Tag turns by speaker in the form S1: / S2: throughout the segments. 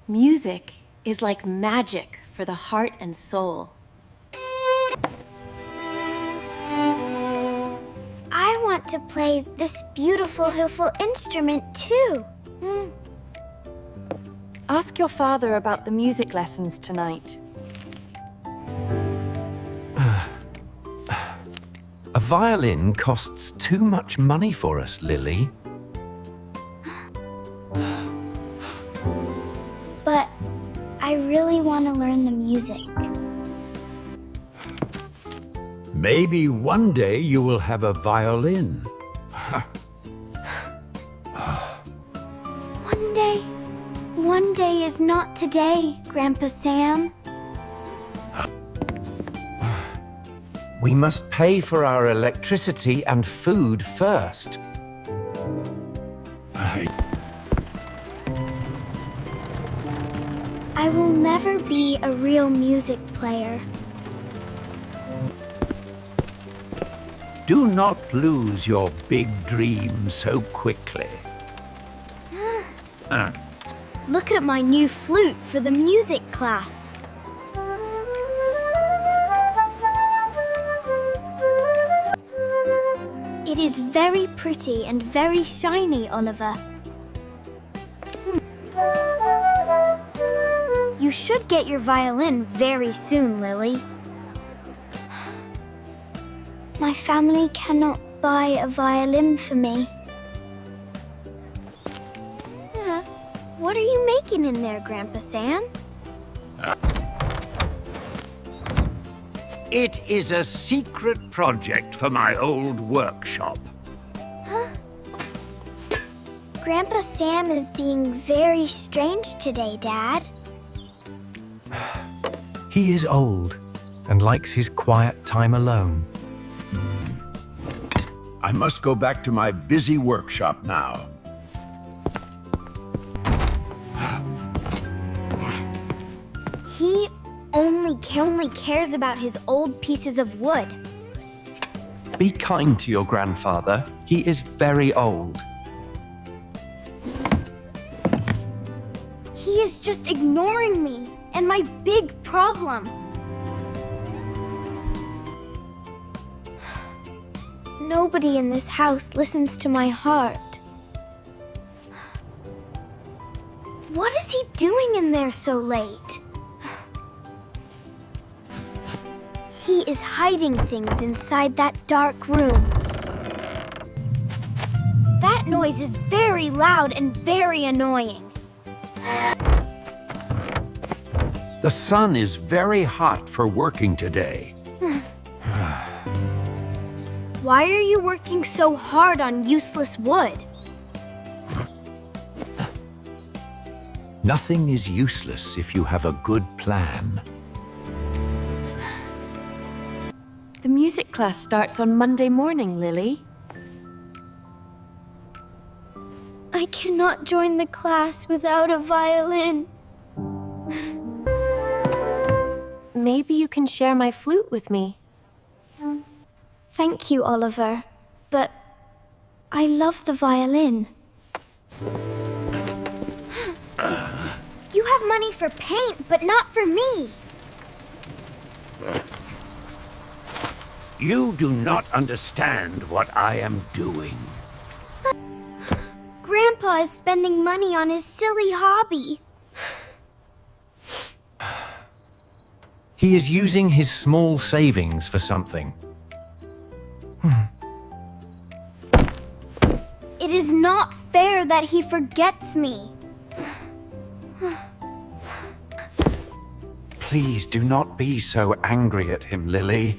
S1: Music is like magic for the heart and soul.
S2: I want to play this beautiful instrument too.
S1: Ask your father about the music lessons tonight.
S3: A violin costs too much money for us, Lily.
S2: But I really want to learn the music.
S4: Maybe one day you will have a violin.
S2: One day is not today, Grandpa Sam.
S3: We must pay for our electricity and food first.
S2: I will never be a real music player.
S4: Do not lose your big dream so quickly.
S2: Look at my new flute for the music class. It is very pretty and very shiny, Oliver. You should get your violin very soon, Lily. My family cannot buy a violin for me. What are you making in there, Grandpa Sam?
S4: It is a secret project for my old workshop.
S2: Grandpa Sam is being very strange today, Dad.
S3: He is old and likes his quiet time alone.
S4: I must go back to my busy workshop now.
S2: He only cares about his old pieces of wood.
S3: Be kind to your grandfather. He is very old.
S2: He is just ignoring me and my big problem. Nobody in this house listens to my heart. What is he doing in there so late? He is hiding things inside that dark room. That noise is very loud and very annoying.
S4: The sun is very hot for working today.
S2: Why are you working so hard on useless wood?
S3: Nothing is useless if you have a good plan.
S1: The music class starts on Monday morning, Lily.
S2: I cannot join the class without a violin.
S1: Maybe you can share my flute with me.
S2: Thank you, Oliver, but I love the violin. You have money for paint, but not for me.
S4: You do not understand what I am doing.
S2: Grandpa is spending money on his silly hobby.
S3: He is using his small savings for something.
S2: It is not fair that he forgets me.
S3: Please do not be so angry at him, Lily.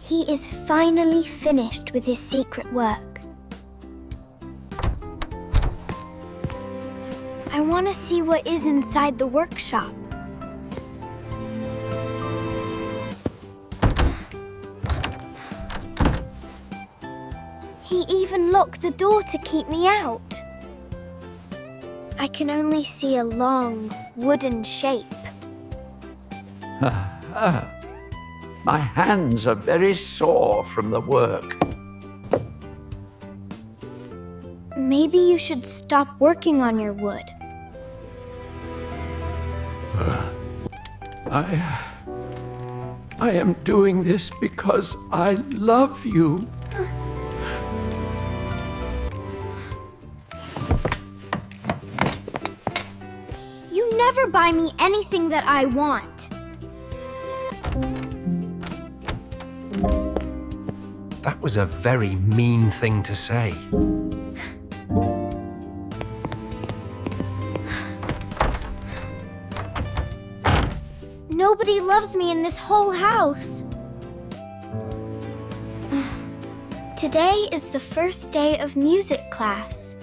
S2: He is finally finished with his secret work. I want to see what is inside the workshop. He even locked the door to keep me out. I can only see a long, wooden shape.
S4: My hands are very sore from the work.
S2: Maybe you should stop working on your wood.
S4: I am doing this because I love you.
S2: You never buy me anything that I want.
S3: That was a very mean thing to say.
S2: Nobody loves me in this whole house. Today is the first day of music class.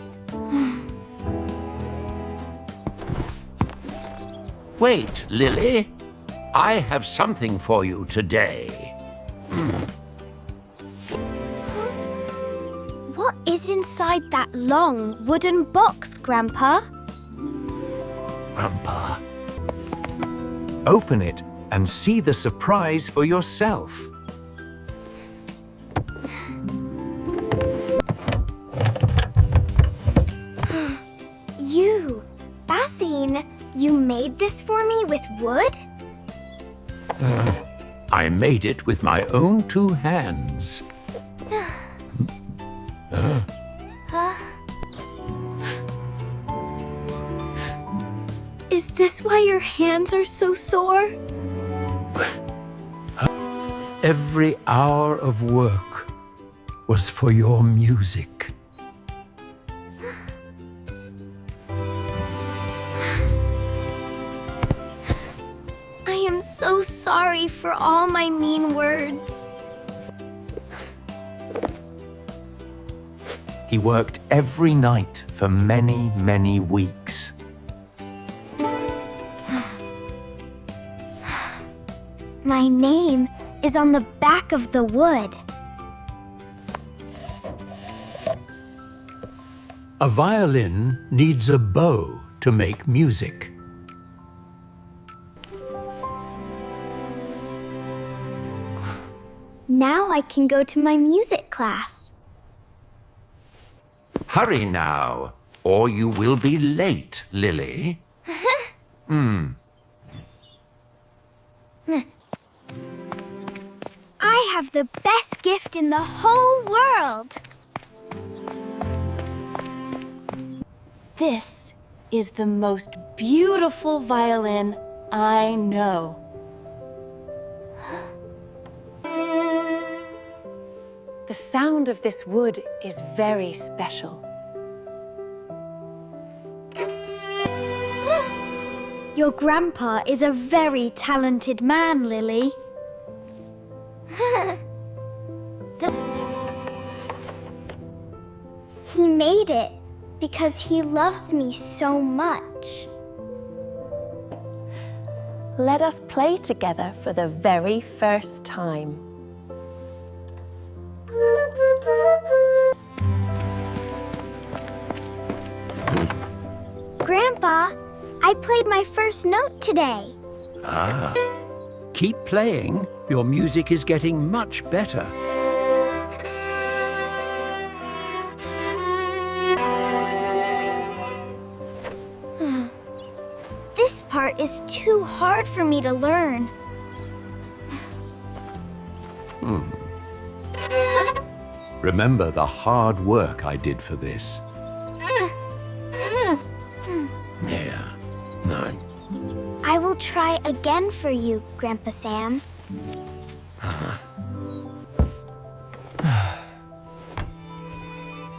S4: Wait, Lily. I have something for you today.
S2: What is inside that long wooden box, Grandpa?
S3: Grandpa. Open it and see the surprise for yourself.
S2: You, Bathine, you made this for me with wood?
S4: I made it with my own 2 hands.
S2: Is this why your hands are so sore?
S3: Every hour of work was for your music.
S2: I am so sorry for all my mean words.
S3: He worked every night for many, many weeks.
S2: My name is on the back of the wood.
S4: A violin needs a bow to make music.
S2: Now I can go to my music class.
S4: Hurry now, or you will be late, Lily.
S2: I have the best gift in the whole world.
S1: This is the most beautiful violin I know. The sound of this wood is very special.
S2: Your grandpa is a very talented man, Lily. He made it because he loves me so much.
S1: Let us play together for the very first time.
S2: Grandpa, I played my first note today.
S4: Keep playing. Your music is getting much better.
S2: This part is too hard for me to learn.
S4: Remember the hard work I did for this. Yeah. No.
S2: I will try again for you, Grandpa Sam.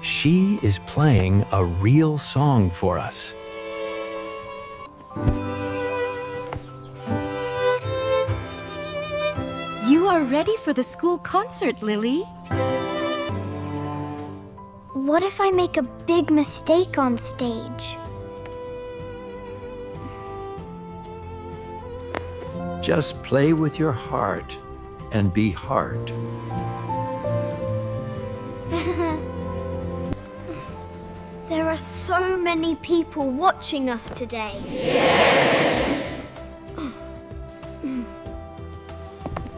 S3: She is playing a real song for us.
S1: You are ready for the school concert, Lily.
S2: What if I make a big mistake on stage?
S4: Just play with your heart and be hard.
S2: There are so many people watching us today.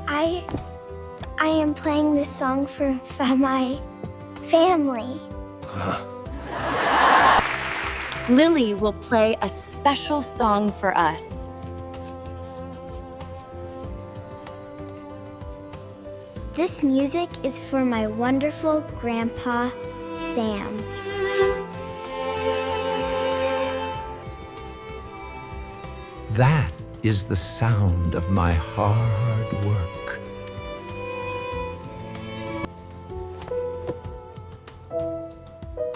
S2: I am playing this song for my family.
S1: Lily will play a special song for us.
S2: This music is for my wonderful Grandpa, Sam.
S3: That is the sound of my hard work.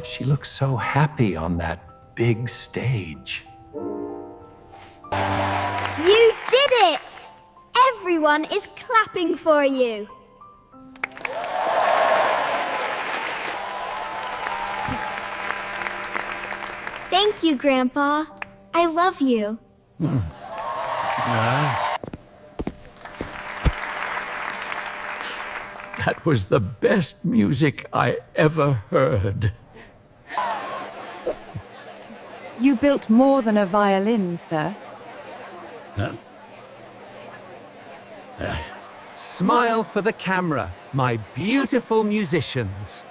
S3: She looks so happy on that big stage.
S2: You did it! Everyone is clapping for you. Thank you, Grandpa. I love you.
S3: That was the best music I ever heard.
S1: You built more than a violin, sir.
S3: Smile for the camera, my beautiful musicians.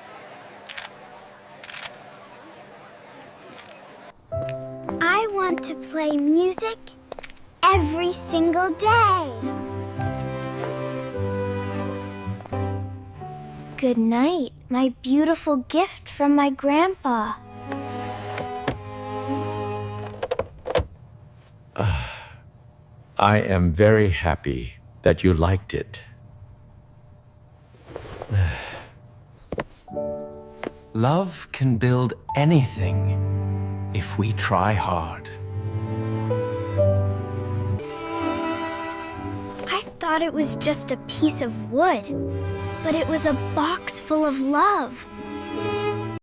S2: I want to play music every single day. Good night, my beautiful gift from my grandpa.
S3: I am very happy that you liked it. Love can build anything if we try hard.
S2: I thought it was just a piece of wood, but it was a box full of love.